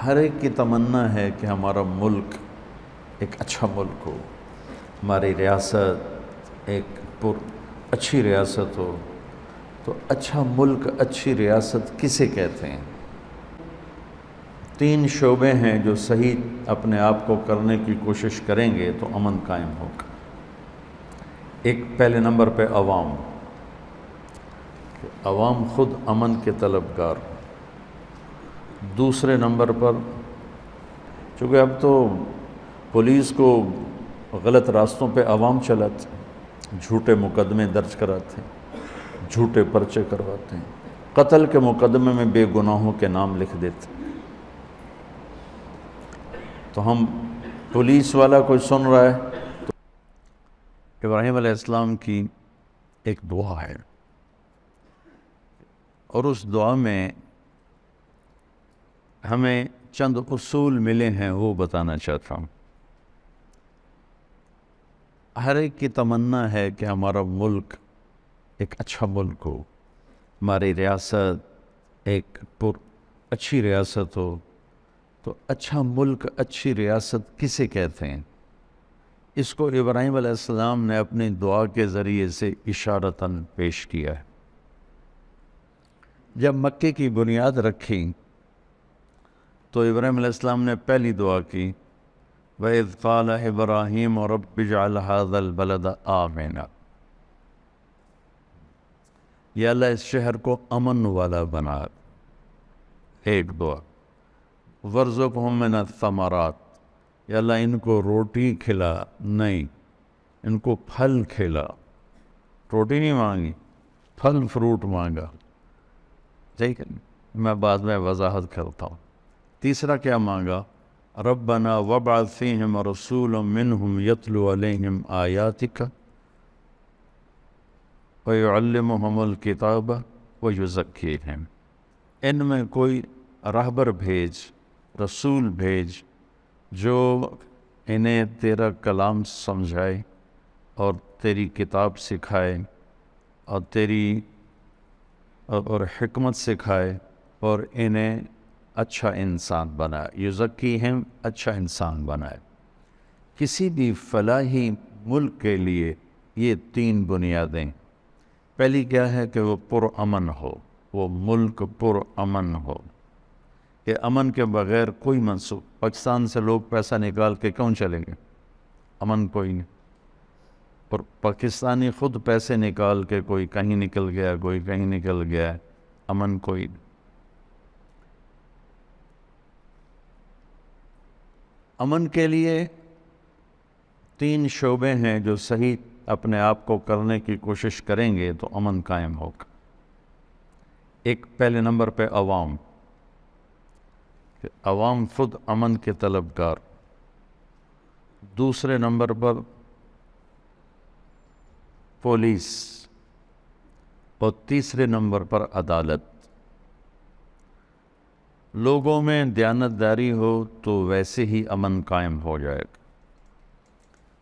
ہر ایک کی تمنا ہے کہ ہمارا ملک ایک اچھا ملک ہو، ہماری ریاست ایک اچھی ریاست ہو۔ تو اچھا ملک، اچھی ریاست کسے کہتے ہیں؟ 3 شعبے ہیں جو صحیح اپنے آپ کو کرنے کی کوشش کریں گے تو امن قائم ہوگا۔ ایک پہلے نمبر پہ عوام، کہ عوام خود امن کے طلبگار ہوں۔ دوسرے نمبر پر، چونکہ اب تو پولیس کو غلط راستوں پہ عوام چلاتے ہیں، جھوٹے مقدمے درج کراتے ہیں، جھوٹے پرچے کرواتے ہیں، قتل کے مقدمے میں بے گناہوں کے نام لکھ دیتے ہیں۔ تو ہم پولیس والا کوئی سن رہا ہے تو ابراہیم علیہ السلام کی ایک دعا ہے، اور اس دعا میں ہمیں چند اصول ملے ہیں، وہ بتانا چاہتا ہوں۔ ہر ایک کی تمنا ہے کہ ہمارا ملک ایک اچھا ملک ہو، ہماری ریاست ایک اچھی ریاست ہو۔ تو اچھا ملک، اچھی ریاست کسے کہتے ہیں؟ اس کو ابراہیم علیہ السلام نے اپنی دعا کے ذریعے سے اشارتاً پیش کیا ہے۔ جب مکے کی بنیاد رکھی تو ابراہیم علیہ السلام نے پہلی دعا کی، وَإِذْ قَالَ إِبْرَاهِيمُ رَبِّ اجْعَلْ هَذَا الْبَلَدَ آمِنًا، یا اللہ اس شہر کو امن والا بنا۔ ایک دعا، وَارْزُقْهُم مِّنَ الثَّمَرَاتِ، یا اللہ ان کو روٹی کھلا، نہیں ان کو پھل کھلا۔ روٹی نہیں مانگی، پھل فروٹ مانگا۔ ٹھیک ہے، میں بعد میں وضاحت کرتا ہوں۔ تیسرا کیا مانگا؟ ربنا وابعث فیہم رسولا منہم یتلو علیہم آیاتک ویعلمہم الکتاب ویزکیہم، ان میں کوئی راہبر بھیج، رسول بھیج جو انہیں تیرا کلام سمجھائے اور تیری کتاب سکھائے اور حکمت سکھائے اور انہیں اچھا انسان بنائے، یزکیہم، اچھا انسان بنائے۔ کسی بھی فلاحی ملک کے لیے یہ 3 بنیادیں، پہلی کیا ہے کہ وہ پرامن ہو، وہ ملک پرامن ہو، کہ امن کے بغیر کوئی منصوب۔ پاکستان سے لوگ پیسہ نکال کے کیوں چلیں گے؟ امن کوئی نہیں۔ اور پاکستانی خود پیسے نکال کے کوئی کہیں نکل گیا، کوئی کہیں نکل گیا، امن کوئی نہیں۔ امن کے لیے 3 شعبے ہیں جو صحیح اپنے آپ کو کرنے کی کوشش کریں گے تو امن قائم ہوگا۔ ایک پہلے نمبر پہ عوام، کہ عوام خود امن کے طلبگار۔ دوسرے نمبر پر پولیس، اور تیسرے نمبر پر عدالت۔ لوگوں میں دیانتداری ہو تو ویسے ہی امن قائم ہو جائے گا۔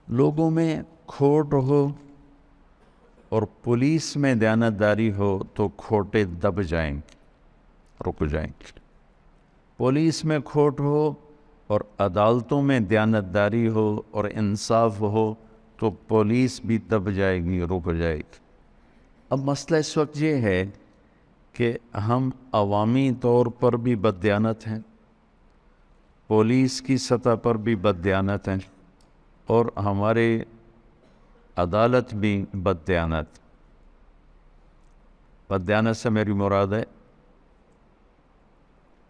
لوگوں میں کھوٹ ہو اور پولیس میں دیانتداری ہو تو کھوٹے دب جائیں گے، رک جائیں گے۔ پولیس میں کھوٹ ہو اور عدالتوں میں دیانتداری ہو اور انصاف ہو تو پولیس بھی دب جائے گی، رک جائے گی۔ اب مسئلہ اس وقت یہ ہے کہ ہم عوامی طور پر بھی بددیانت ہیں، پولیس کی سطح پر بھی بددیانت ہیں، اور ہمارے عدالت بھی بددیانت۔ بددیانت سے میری مراد ہے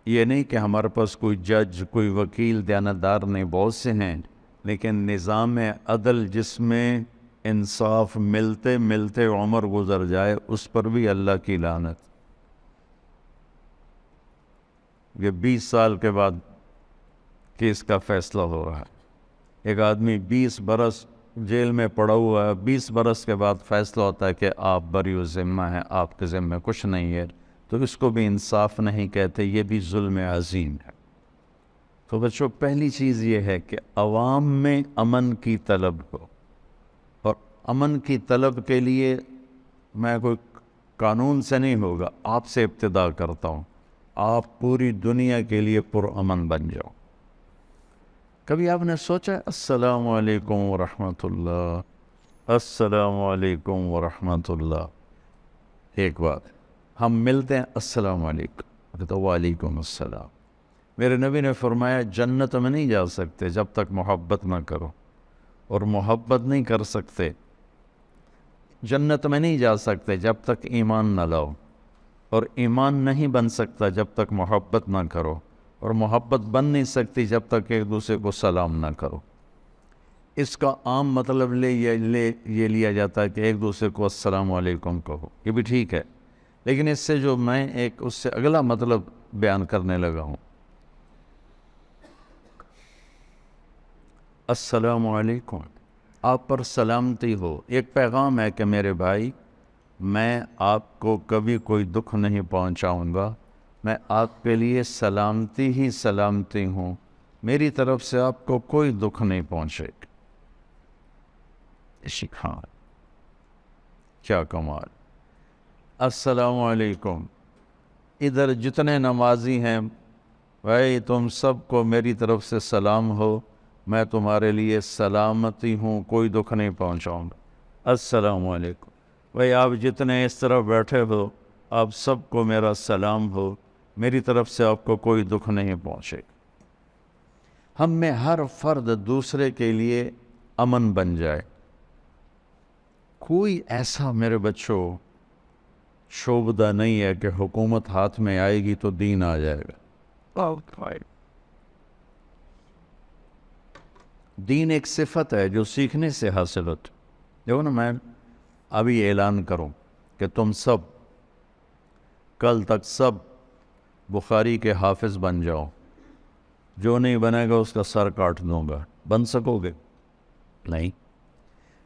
یہ نہیں کہ ہمارے پاس کوئی جج، کوئی وکیل دیانتدار نہیں، بہت سے ہیں، لیکن نظام عدل جس میں انصاف ملتے ملتے عمر گزر جائے، اس پر بھی اللہ کی لعنت۔ یہ 20 سال کے بعد کیس کا فیصلہ ہو رہا ہے۔ ایک آدمی 20 برس جیل میں پڑا ہوا ہے، 20 برس کے بعد فیصلہ ہوتا ہے کہ آپ بری و ذمہ ہیں، آپ کے ذمہ کچھ نہیں ہے، تو اس کو بھی انصاف نہیں کہتے، یہ بھی ظلم عظیم ہے۔ تو بچوں، پہلی چیز یہ ہے کہ عوام میں امن کی طلب ہو، اور امن کی طلب کے لیے میں کوئی قانون سے نہیں ہوگا، آپ سے ابتدا کرتا ہوں۔ آپ پوری دنیا کے لیے پرامن بن جاؤ۔ کبھی آپ نے سوچا السلام علیکم ورحمۃ اللہ، السلام علیکم ورحمۃ اللہ، ایک بات ہم ملتے ہیں السلام علیکم تو وعلیکم السلام۔ میرے نبی نے فرمایا جنت میں نہیں جا سکتے جب تک محبت نہ کرو، اور محبت نہیں کر سکتے، جنت میں نہیں جا سکتے جب تک ایمان نہ لاؤ، اور ایمان نہیں بن سکتا جب تک محبت نہ کرو، اور محبت بن نہیں سکتی جب تک ایک دوسرے کو سلام نہ کرو۔ اس کا عام مطلب یہ لیا جاتا ہے کہ ایک دوسرے کو السلام علیکم کہو، یہ بھی ٹھیک ہے، لیکن اس سے جو میں اس سے اگلا مطلب بیان کرنے لگا ہوں، السلام علیکم، آپ پر سلامتی ہو، ایک پیغام ہے کہ میرے بھائی میں آپ کو کبھی کوئی دکھ نہیں پہنچاؤں گا، میں آپ کے لیے سلامتی ہی سلامتی ہوں، میری طرف سے آپ کو کوئی دکھ نہیں پہنچے گا۔ شکھان کیا کمال، السلام علیکم۔ ادھر جتنے نمازی ہیں بھائی تم سب کو میری طرف سے سلام ہو، میں تمہارے لیے سلامتی ہوں، کوئی دکھ نہیں پہنچاؤں گا، السلام علیکم۔ بھائی آپ جتنے اس طرح بیٹھے ہو آپ سب کو میرا سلام ہو، میری طرف سے آپ کو کوئی دکھ نہیں پہنچے گا۔ ہم میں ہر فرد دوسرے کے لیے امن بن جائے۔ کوئی ایسا میرے بچوں شعبہ نہیں ہے کہ حکومت ہاتھ میں آئے گی تو دین آ جائے گا۔ دین ایک صفت ہے جو سیکھنے سے حاصل ہوتی۔ دیکھو نا، میں ابھی اعلان کروں کہ تم سب کل تک سب بخاری کے حافظ بن جاؤ، جو نہیں بنے گا اس کا سر کاٹ دوں گا، بن سکو گے؟ نہیں۔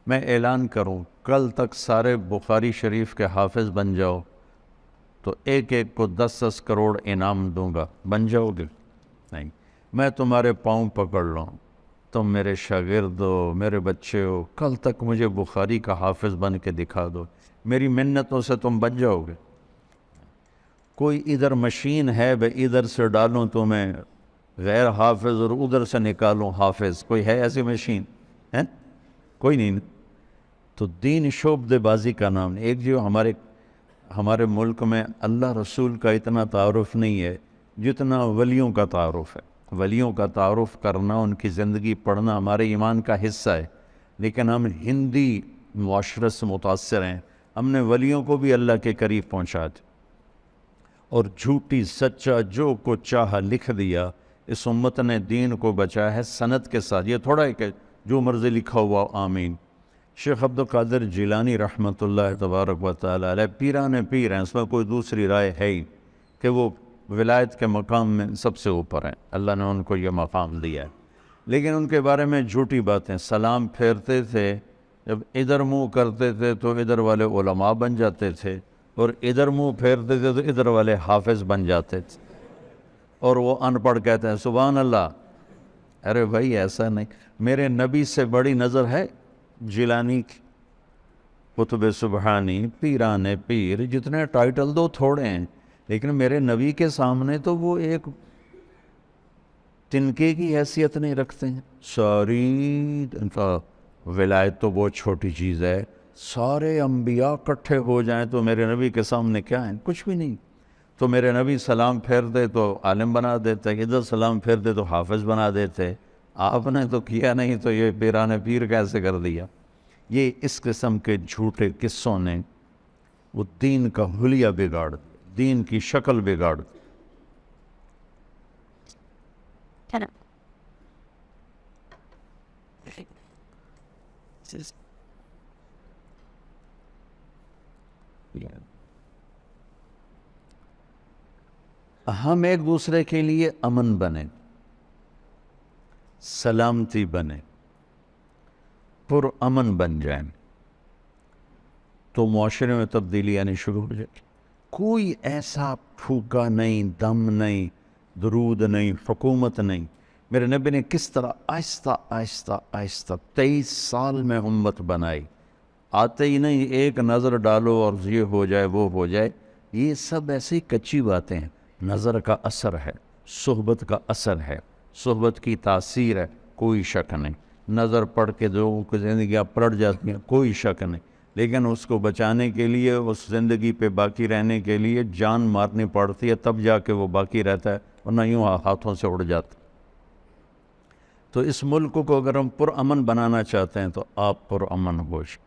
میں اعلان کروں کل تک سارے بخاری شریف کے حافظ بن جاؤ تو ایک ایک کو 10 کروڑ انعام دوں گا، بن جاؤ گے؟ نہیں۔ میں تمہارے پاؤں پکڑ لوں، تم میرے شاگرد ہو، میرے بچے ہو، کل تک مجھے بخاری کا حافظ بن کے دکھا دو، میری منتوں سے تم بن جاؤ گے؟ کوئی ادھر مشین ہے بھائی ادھر سے ڈالوں تمہیں غیر حافظ اور ادھر سے نکالوں حافظ، کوئی ہے ایسی مشین؟ ہے کوئی نہیں۔ تو دین شعبہ بازی کا نام نہیں۔ ایک جو ہمارے ملک میں اللہ رسول کا اتنا تعارف نہیں ہے جتنا ولیوں کا تعارف ہے۔ ولیوں کا تعارف کرنا، ان کی زندگی پڑھنا ہمارے ایمان کا حصہ ہے، لیکن ہم ہندی معاشرت سے متاثر ہیں، ہم نے ولیوں کو بھی اللہ کے قریب پہنچا دیا اور جھوٹی سچا جو کو چاہا لکھ دیا۔ اس امت نے دین کو بچایا ہے سند کے ساتھ، یہ تھوڑا ہے کہ جو مرضی لکھا ہوا آمین۔ شیخ عبدالقادر جیلانی رحمۃ اللہ تبارک و تعالی علیہ پیران پیر ہیں، اس میں کوئی دوسری رائے ہے ہی کہ وہ ولایت کے مقام میں سب سے اوپر ہیں، اللہ نے ان کو یہ مقام دیا ہے، لیکن ان کے بارے میں جھوٹی باتیں۔ سلام پھیرتے تھے، جب ادھر منہ کرتے تھے تو ادھر والے علماء بن جاتے تھے، اور ادھر منہ پھیرتے تھے تو ادھر والے حافظ بن جاتے تھے، اور وہ ان پڑھ کہتے ہیں سبحان اللہ۔ ارے بھائی ایسا نہیں، میرے نبی سے بڑی نظر ہے جیلانی کی؟ قطب سبحانی، پیران پیر، جتنے ٹائٹل دو تھوڑے ہیں، لیکن میرے نبی کے سامنے تو وہ ایک تنکے کی حیثیت نہیں رکھتے ہیں۔ ساری ان کا ولایت تو بہت چھوٹی چیز ہے، سارے انبیاء اکٹھے ہو جائیں تو میرے نبی کے سامنے کیا ہیں؟ کچھ بھی نہیں۔ تو میرے نبی سلام پھیر دے تو عالم بنا دیتے، ادھر سلام پھیر دے تو حافظ بنا دیتے، آپ نے تو کیا نہیں تو یہ پیران پیر کیسے کر دیا؟ یہ اس قسم کے جھوٹے قصوں نے وہ دین کا حلیہ بگاڑ دیا، دین کی شکل بگاڑ دی۔ ہم ایک دوسرے کے لیے امن بنیں، سلامتی بنیں، پر امن بن جائیں تو معاشرے میں تبدیلی آنی شروع ہو جائے۔ کوئی ایسا پھوکا نہیں، دم نہیں، درود نہیں، حکومت نہیں۔ میرے نبی نے کس طرح آہستہ آہستہ آہستہ 23 سال میں امت بنائی، آتے ہی نہیں ایک نظر ڈالو اور یہ ہو جائے وہ ہو جائے، یہ سب ایسی کچی باتیں ہیں۔ نظر کا اثر ہے، صحبت کا اثر ہے، صحبت کی تاثیر ہے، کوئی شک نہیں۔ نظر پڑ کے لوگوں کی زندگیاں پلٹ جاتی ہیں، کوئی شک نہیں، لیکن اس کو بچانے کے لیے، اس زندگی پہ باقی رہنے کے لیے جان مارنی پڑتی ہے، تب جا کے وہ باقی رہتا ہے، ورنہ یوں ہاتھوں سے اڑ جاتا ہے۔ تو اس ملک کو اگر ہم پرامن بنانا چاہتے ہیں تو آپ پرامن ہوش،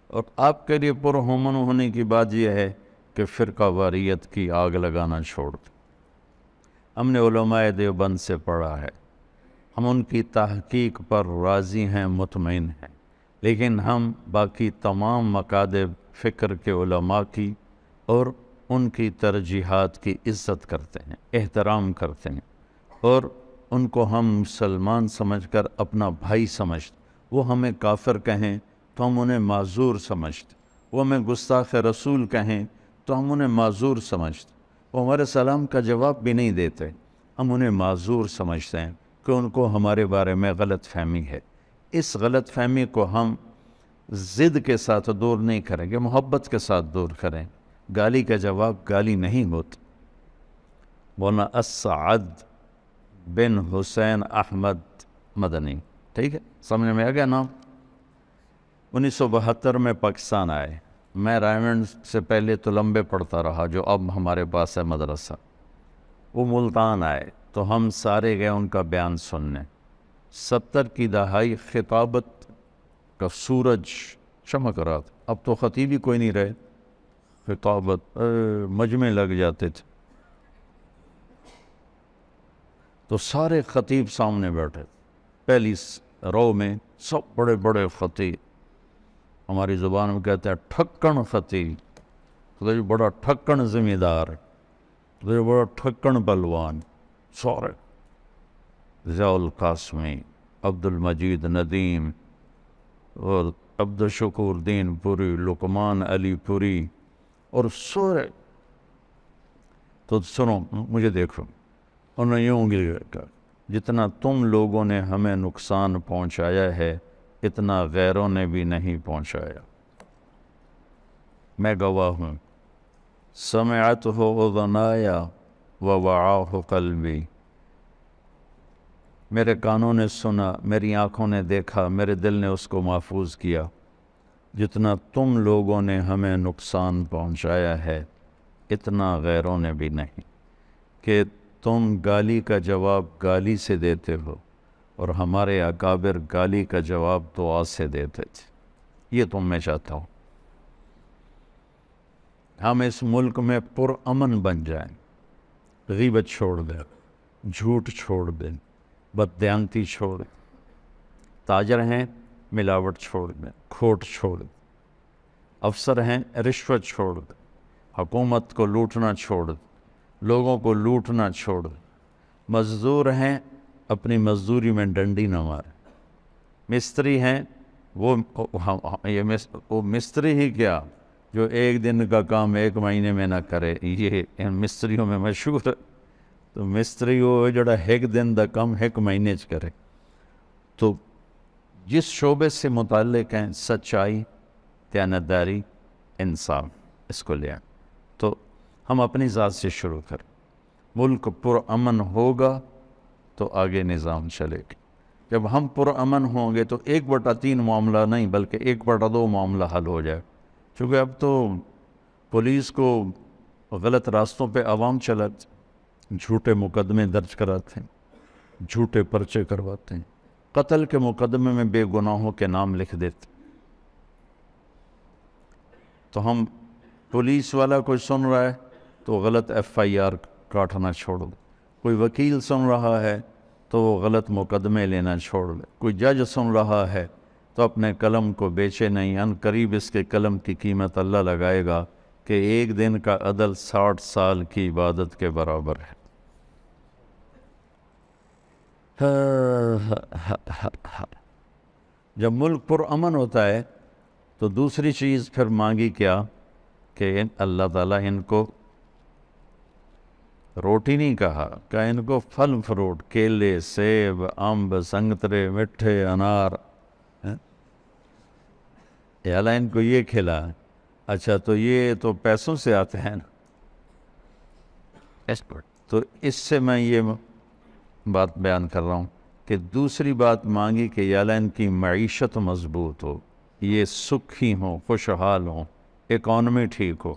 اور آپ کے لیے پرامن ہونے کی بات یہ ہے کہ فرقہ واریت کی آگ لگانا چھوڑ دیں۔ ہم نے علماء دیوبند سے پڑھا ہے، ہم ان کی تحقیق پر راضی ہیں، مطمئن ہیں، لیکن ہم باقی تمام مکاتب فکر کے علماء کی اور ان کی ترجیحات کی عزت کرتے ہیں، احترام کرتے ہیں، اور ان کو ہم مسلمان سمجھ کر اپنا بھائی سمجھتے۔ وہ ہمیں کافر کہیں تو ہم انہیں معذور سمجھتے، وہ ہمیں گستاخ رسول کہیں تو ہم انہیں معذور سمجھتے، وہ ہمارے سلام کا جواب بھی نہیں دیتے، ہم انہیں معذور سمجھتے ہیں کہ ان کو ہمارے بارے میں غلط فہمی ہے۔ اس غلط فہمی کو ہم ضد کے ساتھ دور نہیں کریں گے، محبت کے ساتھ دور کریں۔ گالی کا جواب گالی نہیں ہوتا۔ مولانا اسعد بن حسین احمد مدنی، ٹھیک ہے، سمجھ میں آ گیا نام؟ 1972 میں پاکستان آئے۔ میں رائمنڈ سے پہلے تو لمبے پڑھتا رہا، جو اب ہمارے پاس ہے مدرسہ۔ وہ ملتان آئے تو ہم سارے گئے ان کا بیان سننے۔ 70 کی دہائی خطابت کا سورج چمک رہا تھا، اب تو خطیب ہی کوئی نہیں رہے، خطابت مجمع لگ جاتے تھے، تو سارے خطیب سامنے بیٹھے، پہلی رو میں سب بڑے بڑے خطیب، ہماری زبان میں کہتے ہیں ٹھکن خطیب، تو یہ بڑا ٹھکن ذمہ دار، تو یہ بڑا ٹھکن پہلوان، سارے ضیاء القاسمی، عبد المجید ندیم اور عبد الشکور دین پوری، لقمان علی پوری، اور سورے۔ تو سنو، مجھے دیکھو، انہوں نے یوں گل کہا، جتنا تم لوگوں نے ہمیں نقصان پہنچایا ہے اتنا غیروں نے بھی نہیں پہنچایا۔ میں گواہ ہوں، سمعتہ اذنایا ووعاہ قلبی، میرے کانوں نے سنا، میری آنکھوں نے دیکھا، میرے دل نے اس کو محفوظ کیا۔ جتنا تم لوگوں نے ہمیں نقصان پہنچایا ہے اتنا غیروں نے بھی نہیں، کہ تم گالی کا جواب گالی سے دیتے ہو اور ہمارے اکابر گالی کا جواب دعا سے دیتے تھے۔ یہ تم میں چاہتا ہوں، ہم اس ملک میں پرامن بن جائیں، غیبت چھوڑ دیں، جھوٹ چھوڑ دیں، بددیانتی چھوڑ دیں، تاجر ہیں ملاوٹ چھوڑ دیں، کھوٹ چھوڑ دیں، افسر ہیں رشوت چھوڑ دیں، حکومت کو لوٹنا چھوڑ دیں، لوگوں کو لوٹنا چھوڑ دیں، مزدور ہیں اپنی مزدوری میں ڈنڈی نہ ماریں، مستری ہیں وہ مستری ہی کیا جو ایک دن کا کام ایک مہینے میں نہ کرے، یہ ان مستریوں میں مشہور ہے۔ تو مستری وہ جڑا ایک دن دا کام ایک مہینے چ کرے۔ تو جس شعبے سے متعلق ہیں، سچائی، دیانتداری، انصاف، اس کو لیں، تو ہم اپنی ذات سے شروع کریں۔ ملک پرامن ہوگا تو آگے نظام چلے گا۔ جب ہم پرامن ہوں گے تو 1/3 معاملہ نہیں بلکہ 1/2 معاملہ حل ہو جائے، چونکہ اب تو پولیس کو غلط راستوں پہ عوام چلاتے، جھوٹے مقدمے درج کراتے ہیں، جھوٹے پرچے کرواتے ہیں، قتل کے مقدمے میں بے گناہوں کے نام لکھ دیتے۔ تو ہم پولیس والا کوئی سن رہا ہے تو غلط FIR کاٹنا چھوڑ دو، کوئی وکیل سن رہا ہے تو وہ غلط مقدمے لینا چھوڑ دے، کوئی جج سن رہا ہے تو اپنے قلم کو بیچے نہیں، ان قریب اس کے قلم کی قیمت اللہ لگائے گا کہ 1 دن کا عدل 60 سال کی عبادت کے برابر ہے۔ جب ملک پرامن ہوتا ہے تو دوسری چیز پھر مانگی کیا کہ اللہ تعالیٰ ان کو روٹی نہیں کہا کہ ان کو پھل فروٹ، کیلے، سیب، امب، سنگترے، مٹھے، انار، اللہ ان کو یہ کھلا۔ اچھا، تو یہ تو پیسوں سے آتے ہیں نا، تو اس سے میں یہ بات بیان کر رہا ہوں کہ دوسری بات مانگی کہ یا اللہ ان کی معیشت مضبوط ہو، یہ سکھی ہوں، خوشحال ہوں، اکانومی ٹھیک ہو۔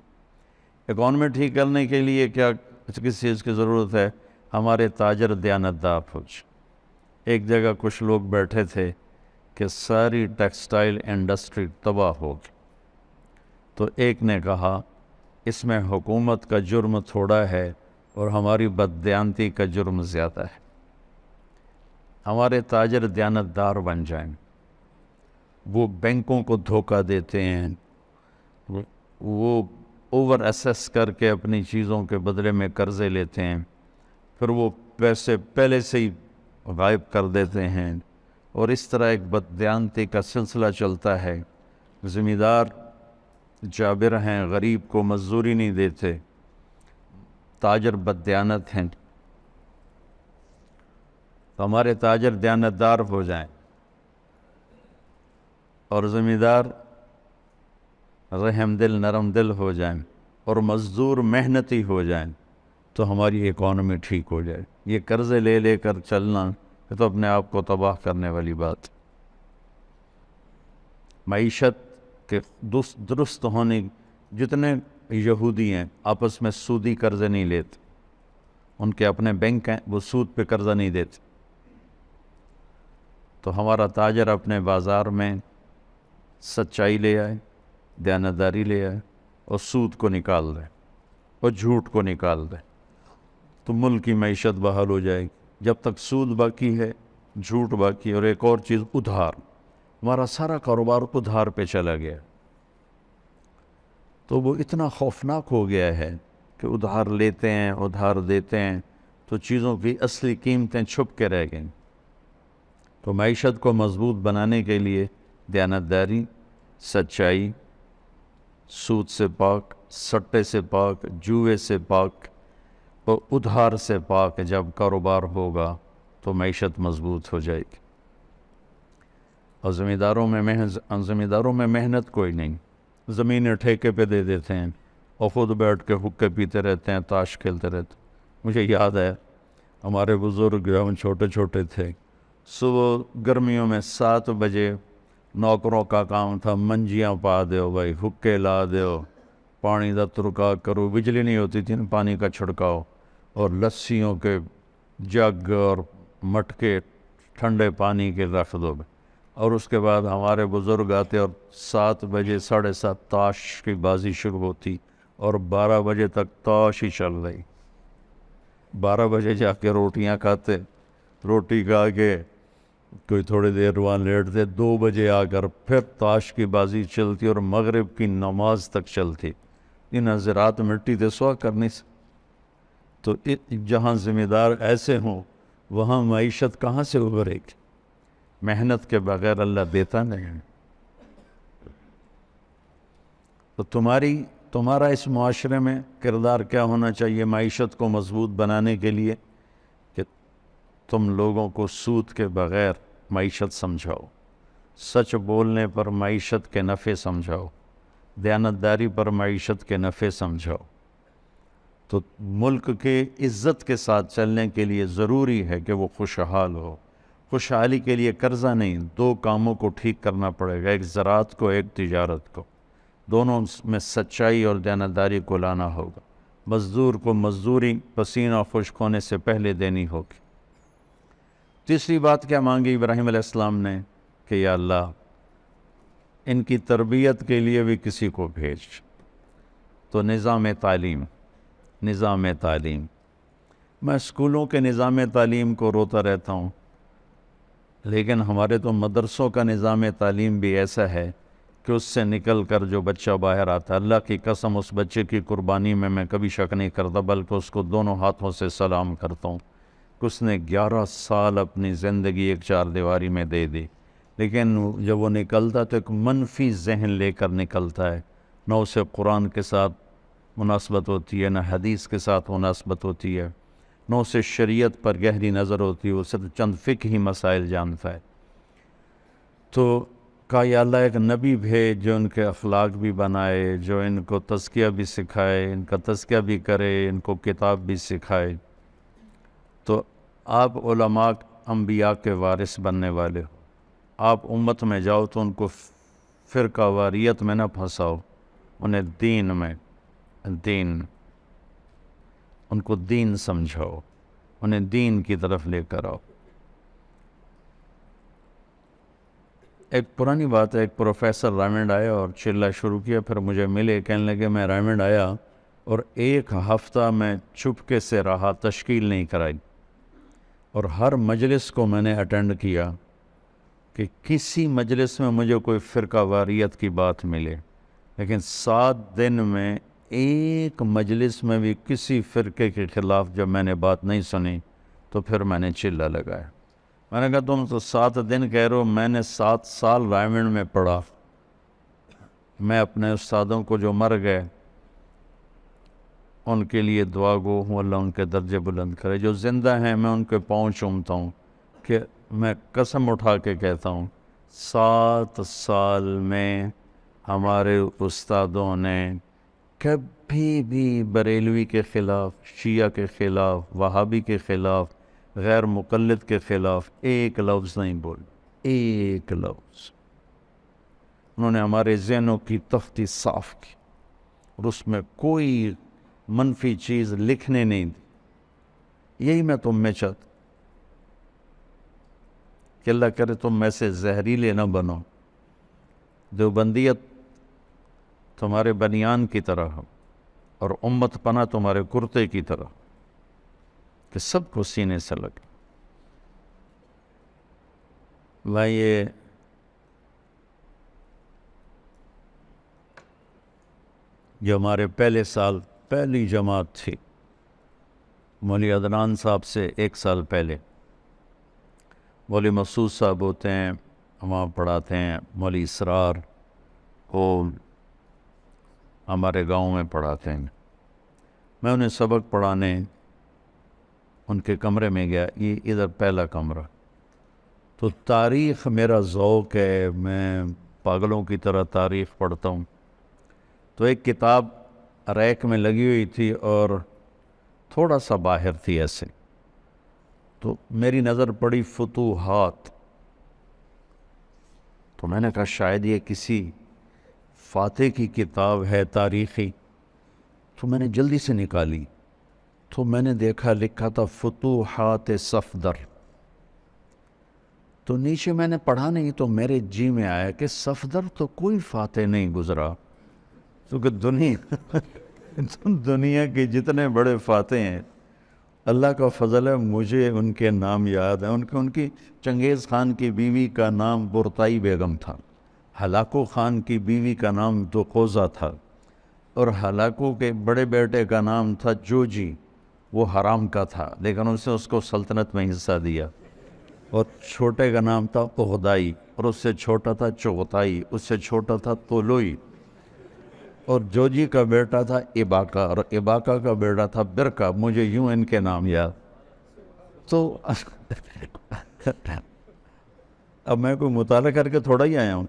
اکانومی ٹھیک کرنے کے لیے کیا کس چیز کی ضرورت ہے؟ ہمارے تاجر دیانتدار ہو جائیں۔ ایک جگہ کچھ لوگ بیٹھے تھے کہ ساری ٹیکسٹائل انڈسٹری تباہ ہو گئی، تو ایک نے کہا اس میں حکومت کا جرم تھوڑا ہے اور ہماری بددیانتی کا جرم زیادہ ہے۔ ہمارے تاجر دیانتدار بن جائیں۔ وہ بینکوں کو دھوکہ دیتے ہیں، وہ اوور ایسیس کر کے اپنی چیزوں کے بدلے میں قرضے لیتے ہیں، پھر وہ پیسے پہلے سے ہی غائب کر دیتے ہیں، اور اس طرح ایک بددیانتی کا سلسلہ چلتا ہے۔ زمیندار جابر ہیں، غریب کو مزدوری نہیں دیتے، تاجر بددیانت ہیں۔ تو ہمارے تاجر دیانتدار ہو جائیں اور زمیندار رحم دل نرم دل ہو جائیں اور مزدور محنتی ہو جائیں، تو ہماری اکانومی ٹھیک ہو جائے۔ یہ قرضے لے لے کر چلنا یہ تو اپنے آپ کو تباہ کرنے والی بات۔ معیشت کے درست ہونے، جتنے یہودی ہیں آپس میں سودی قرضے نہیں لیتے، ان کے اپنے بینک ہیں، وہ سود پہ قرضہ نہیں دیتے۔ تو ہمارا تاجر اپنے بازار میں سچائی لے آئے، دیانتداری لے آئے، اور سود کو نکال دے اور جھوٹ کو نکال دے، تو ملک کی معیشت بحال ہو جائے گی۔ جب تک سود باقی ہے، جھوٹ باقی، اور ایک اور چیز ادھار، ہمارا سارا کاروبار ادھار پہ چلا گیا، تو وہ اتنا خوفناک ہو گیا ہے کہ ادھار لیتے ہیں، ادھار دیتے ہیں، تو چیزوں کی اصلی قیمتیں چھپ کے رہ گئیں۔ تو معیشت کو مضبوط بنانے کے لیے دیانتداری، سچائی، سود سے پاک، سٹے سے پاک، جوئے سے پاک اور ادھار سے پاک جب کاروبار ہوگا تو معیشت مضبوط ہو جائے گی۔ اور زمینداروں میں محنت کوئی نہیں، زمینیں ٹھیکے پہ دے دیتے ہیں اور خود بیٹھ کے حقے پیتے رہتے ہیں، تاش کھیلتے رہتے ہیں۔ مجھے یاد ہے ہمارے بزرگ جب ہم چھوٹے چھوٹے تھے، صبح گرمیوں میں 7 بجے نوکروں کا کام تھا، منجیاں پا دیو بھائی، حقے لا دیو، پانی دا ترکا کرو، بجلی نہیں ہوتی تھی نا، پانی کا چھڑکاؤ، اور لسیوں کے جگ اور مٹکے ٹھنڈے پانی کے رکھ دو۔ اور اس کے بعد ہمارے بزرگ آتے اور 7 بجے 7:30 تاش کی بازی شروع ہوتی، اور 12 بجے تک تاش ہی چل رہی۔ 12 بجے جا کے روٹیاں کھاتے، روٹی کھا کے کوئی تھوڑی دیر وہاں لیٹتے، 2 بجے آ کر پھر تاش کی بازی چلتی اور مغرب کی نماز تک چلتی۔ ان حضرات مٹی دے سوا کرنی سے، تو جہاں ذمہ دار ایسے ہوں وہاں معیشت کہاں سے ابھرے گی؟ محنت کے بغیر اللہ دیتا نہیں۔ تو تمہارا اس معاشرے میں کردار کیا ہونا چاہیے معیشت کو مضبوط بنانے کے لیے؟ کہ تم لوگوں کو سود کے بغیر معیشت سمجھاؤ، سچ بولنے پر معیشت کے نفع سمجھاؤ، دیانتداری پر معیشت کے نفع سمجھاؤ۔ تو ملک کے عزت کے ساتھ چلنے کے لیے ضروری ہے کہ وہ خوشحال ہو۔ خوشحالی کے لیے قرضہ نہیں، 2 کاموں کو ٹھیک کرنا پڑے گا، ایک زراعت کو، ایک تجارت کو، دونوں میں سچائی اور دیانتداری کو لانا ہوگا۔ مزدور کو مزدوری پسینہ خشک ہونے سے پہلے دینی ہوگی۔ تیسری بات کیا مانگی ابراہیم علیہ السلام نے؟ کہ یا اللہ ان کی تربیت کے لیے بھی کسی کو بھیج۔ تو نظام تعلیم، میں اسکولوں کے نظام تعلیم کو روتا رہتا ہوں، لیکن ہمارے تو مدرسوں کا نظام تعلیم بھی ایسا ہے کہ اس سے نکل کر جو بچہ باہر آتا ہے، اللہ کی قسم اس بچے کی قربانی میں کبھی شک نہیں کرتا، بلکہ اس کو دونوں ہاتھوں سے سلام کرتا ہوں کہ اس نے 11 سال اپنی زندگی ایک 4 دیواری میں دے دی، لیکن جب وہ نکلتا تو ایک منفی ذہن لے کر نکلتا ہے، نہ اسے قرآن کے ساتھ مناسبت ہوتی ہے، نہ حدیث کے ساتھ مناسبت ہوتی ہے، نہ اسے شریعت پر گہری نظر ہوتی ہے، وہ صرف چند فقہی مسائل جانتا ہے۔ تو کہا یا اللہ ایک نبی بھیج جو ان کے اخلاق بھی بنائے، جو ان کو تزکیہ بھی سکھائے، ان کا تزکیہ بھی کرے، ان کو کتاب بھی سکھائے۔ تو آپ علماء انبیاء کے وارث بننے والے ہو، آپ امت میں جاؤ تو ان کو فرقہ واریت میں نہ پھنساؤ، انہیں ان کو دین سمجھاؤ، انہیں دین کی طرف لے کر آؤ۔ ایک پرانی بات ہے، ایک پروفیسر رائمنڈ آیا اور چلنا شروع کیا، پھر مجھے ملے، کہنے لگے میں رائمنڈ آیا اور 1 ہفتہ میں چپکے سے رہا، تشکیل نہیں کرائی، اور ہر مجلس کو میں نے اٹینڈ کیا کہ کسی مجلس میں مجھے کوئی فرقہ واریت کی بات ملے، لیکن 7 دن میں ایک مجلس میں بھی کسی فرقے کے خلاف جب میں نے بات نہیں سنی تو پھر میں نے چلہ لگایا۔ میں نے کہا تم تو 7 دن کہہ رہے ہو، میں نے 7 سال رائمنڈ میں پڑھا، میں اپنے استادوں کو جو مر گئے ان کے لیے دعا گو ہوں، اللہ ان کے درجے بلند کرے، جو زندہ ہیں میں ان کے پاؤں چومتا ہوں، کہ میں قسم اٹھا کے کہتا ہوں 7 سال میں ہمارے استادوں نے کبھی بھی بریلوی کے خلاف، شیعہ کے خلاف، وہابی کے خلاف، غیر مقلد کے خلاف ایک لفظ نہیں بول، ایک لفظ۔ انہوں نے ہمارے ذہنوں کی تختی صاف کی اور اس میں کوئی منفی چیز لکھنے نہیں دی۔ یہی میں تم میں چاہتا کہ اللہ کرے تم میں سے زہریلے نہ بنو، دیوبندیت تمہارے بنیان کی طرح ہو اور امت پناہ تمہارے کرتے کی طرح، کہ سب کو سینے سے لگے۔ یہ جو ہمارے پہلے سال پہلی جماعت تھی، مولوی عدنان صاحب سے 1 سال پہلے مولوی مسعود صاحب ہوتے ہیں، وہاں پڑھاتے ہیں، مولوی اسرار وہ ہمارے گاؤں میں پڑھاتے ہیں۔ میں انہیں سبق پڑھانے ان کے کمرے میں گیا، یہ ادھر پہلا کمرہ، تو تاریخ میرا ذوق ہے، میں پاگلوں کی طرح تاریخ پڑھتا ہوں۔ تو ایک کتاب ریک میں لگی ہوئی تھی اور تھوڑا سا باہر تھی ایسے، تو میری نظر پڑی فتوحات، تو میں نے کہا شاید یہ کسی فاتح کی کتاب ہے تاریخی، تو میں نے جلدی سے نکالی، تو میں نے دیکھا لکھا تھا فتوحات صفدر، تو نیچے میں نے پڑھا نہیں، تو میرے جی میں آیا کہ صفدر تو کوئی فاتح نہیں گزرا، کیونکہ دنیا کے جتنے بڑے فاتح ہیں اللہ کا فضل ہے، مجھے ان کے نام یاد ہیں۔ ان کی چنگیز خان کی بیوی کا نام برتائی بیگم تھا، ہلاکو خان کی بیوی کا نام دوقوزہ تھا، اور ہلاکو کے بڑے بیٹے کا نام تھا جوجی، وہ حرام کا تھا لیکن اس کو سلطنت میں حصہ دیا، اور چھوٹے کا نام تھا اغدائی، اور اس سے چھوٹا تھا چغتائی، اس سے چھوٹا تھا طولوئی، اور جوجی کا بیٹا تھا اباکا، اور اباکا کا بیٹا تھا برکا، مجھے یوں ان کے نام یاد۔ تو اب میں کوئی مطالعہ کر کے تھوڑا ہی آیا ہوں،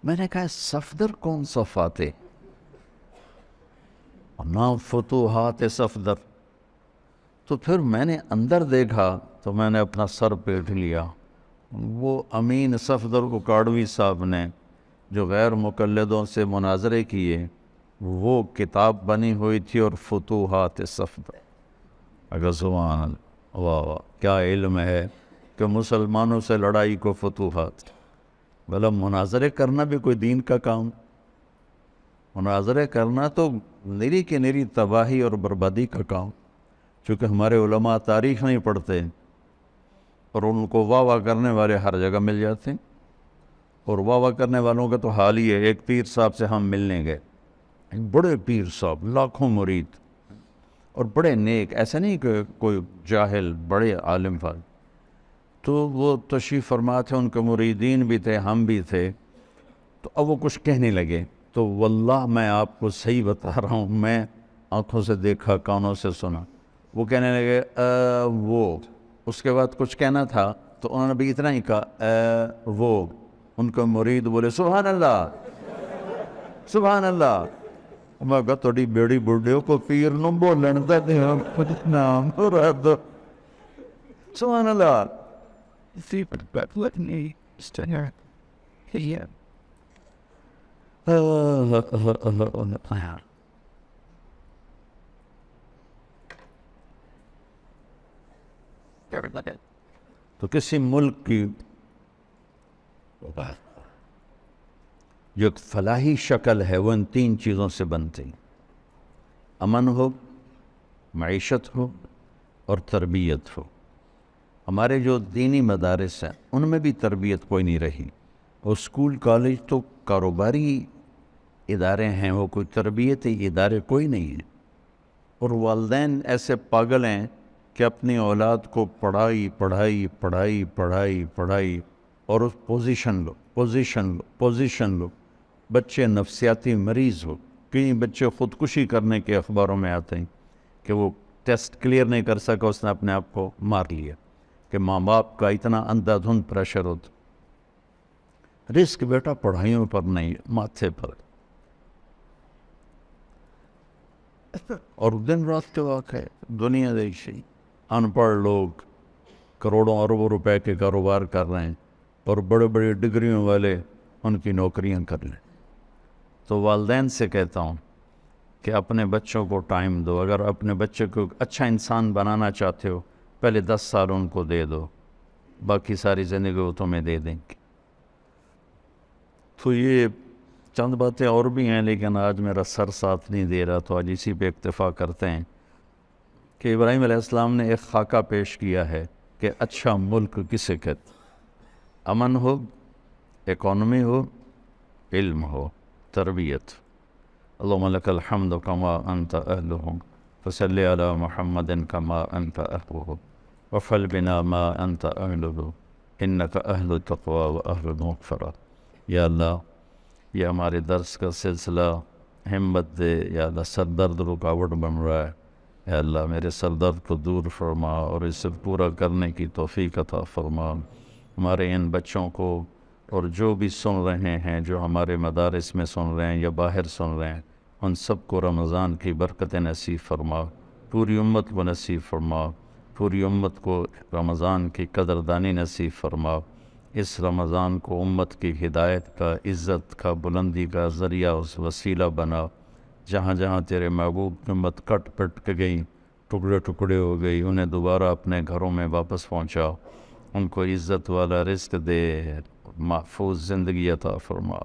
میں نے کہا صفدر کون سا فاتح، نام فتوحات صفدر۔ تو پھر میں نے اندر دیکھا تو میں نے اپنا سر پیٹ لیا، وہ امین صفدر کو کاڑوی صاحب نے جو غیر مقلدوں سے مناظرے کیے، وہ کتاب بنی ہوئی تھی، اور فتوحات صفدر، اگر سبحان اللہ، واہ واہ کیا علم ہے کہ مسلمانوں سے لڑائی کو فتوحات۔ بھلا مناظرے کرنا بھی کوئی دین کا کام؟ مناظرے کرنا تو نری کی نری تباہی اور بربادی کا کام، چونکہ ہمارے علماء تاریخ نہیں پڑھتے اور ان کو واہ واہ کرنے والے ہر جگہ مل جاتے ہیں، اور واہ واہ کرنے والوں کا تو حال ہی ہے۔ ایک پیر صاحب سے ہم ملنے گئے، بڑے پیر صاحب، لاکھوں مرید اور بڑے نیک، ایسا نہیں کہ کوئی جاہل، بڑے عالم فاضل۔ تو وہ تشریف فرما تھے، ان کے مریدین بھی تھے، ہم بھی تھے، تو اب وہ کچھ کہنے لگے، تو واللہ میں آپ کو صحیح بتا رہا ہوں، میں آنکھوں سے دیکھا، کانوں سے سنا، وہ کہنے لگے وہ، اس کے بعد کچھ کہنا تھا تو انہوں نے بھی اتنا ہی کہا وہ، ان کا مرید بولے سبحان اللہ سبحان اللہ. میں کہا تھوڑی بیڑی بڑھے کو پیر نو بولن دے نام رد سبحان اللہ. تو کسی ملک کی جو ایک فلاحی شکل ہے وہ ان تین چیزوں سے بنتی: امن ہو، معیشت ہو اور تربیت ہو. ہمارے جو دینی مدارس ہیں ان میں بھی تربیت کوئی نہیں رہی، اور اسکول کالج تو کاروباری ادارے ہیں، وہ کوئی تربیتی ادارے کوئی نہیں ہیں. اور والدین ایسے پاگل ہیں کہ اپنی اولاد کو پڑھائی پڑھائی پڑھائی پڑھائی پڑھائی اور اس پوزیشن لو. بچے نفسیاتی مریض ہو. کئی بچے خودکشی کرنے کے اخباروں میں آتے ہیں کہ وہ ٹیسٹ کلیئر نہیں کر سکا، اس نے اپنے آپ کو مار لیا، کہ ماں باپ کا اتنا اندھا دھند پریشر ہوتا. رزق بیٹا پڑھائیوں پر نہیں، ماتھے پر. اور دن رات کے واقع ہے دنیا دیکھی، ان پڑھ لوگ کروڑوں اربوں روپے کے کاروبار کر رہے ہیں اور بڑے بڑے ڈگریوں والے ان کی نوکریاں کر لیں. تو والدین سے کہتا ہوں کہ اپنے بچوں کو ٹائم دو. اگر اپنے بچے کو اچھا انسان بنانا چاہتے ہو، پہلے 10 سال ان کو دے دو، باقی ساری زندگی وہ تمہیں دے دیں گے. تو یہ چند باتیں اور بھی ہیں، لیکن آج میرا سر ساتھ نہیں دے رہا، تو آج اسی پہ اکتفا کرتے ہیں کہ ابراہیم علیہ السلام نے ایک خاکہ پیش کیا ہے کہ اچھا ملک کسے کہتے: امن ہو، اکانومی ہو، علم ہو، تربیت. اللہم لک الحمد کما انت اہلہ فصلی علی محمد کما انت اہلہ وفعل بنا ما انت اہلہ انک اہل التقوی و اہل المغفرہ. یا اللہ، یہ ہمارے درس کا سلسلہ ہمت دے. یا اللہ، سر درد رکاوٹ بن رہا ہے، یا اللہ میرے سر درد کو دور فرما اور اسے پورا کرنے کی توفیق عطا فرما. ہمارے ان بچوں کو اور جو بھی سن رہے ہیں، جو ہمارے مدارس میں سن رہے ہیں یا باہر سن رہے ہیں، ان سب کو رمضان کی برکت نصیب فرما. پوری امت کو نصیب فرما. پوری امت کو رمضان کی قدردانی نصیب فرما. اس رمضان کو امت کی ہدایت کا، عزت کا، بلندی کا ذریعہ، اس وسیلہ بنا. جہاں جہاں تیرے محبوب کی امت کٹ پٹ کے گئی، ٹکڑے ٹکڑے ہو گئی، انہیں دوبارہ اپنے گھروں میں واپس پہنچا. ان کو عزت والا رزق دے، محفوظ زندگی عطا فرما.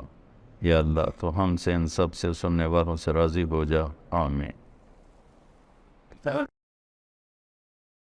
یا اللہ، تو ہم سے، ان سب سے، سننے والوں سے راضی ہو جا. آمین.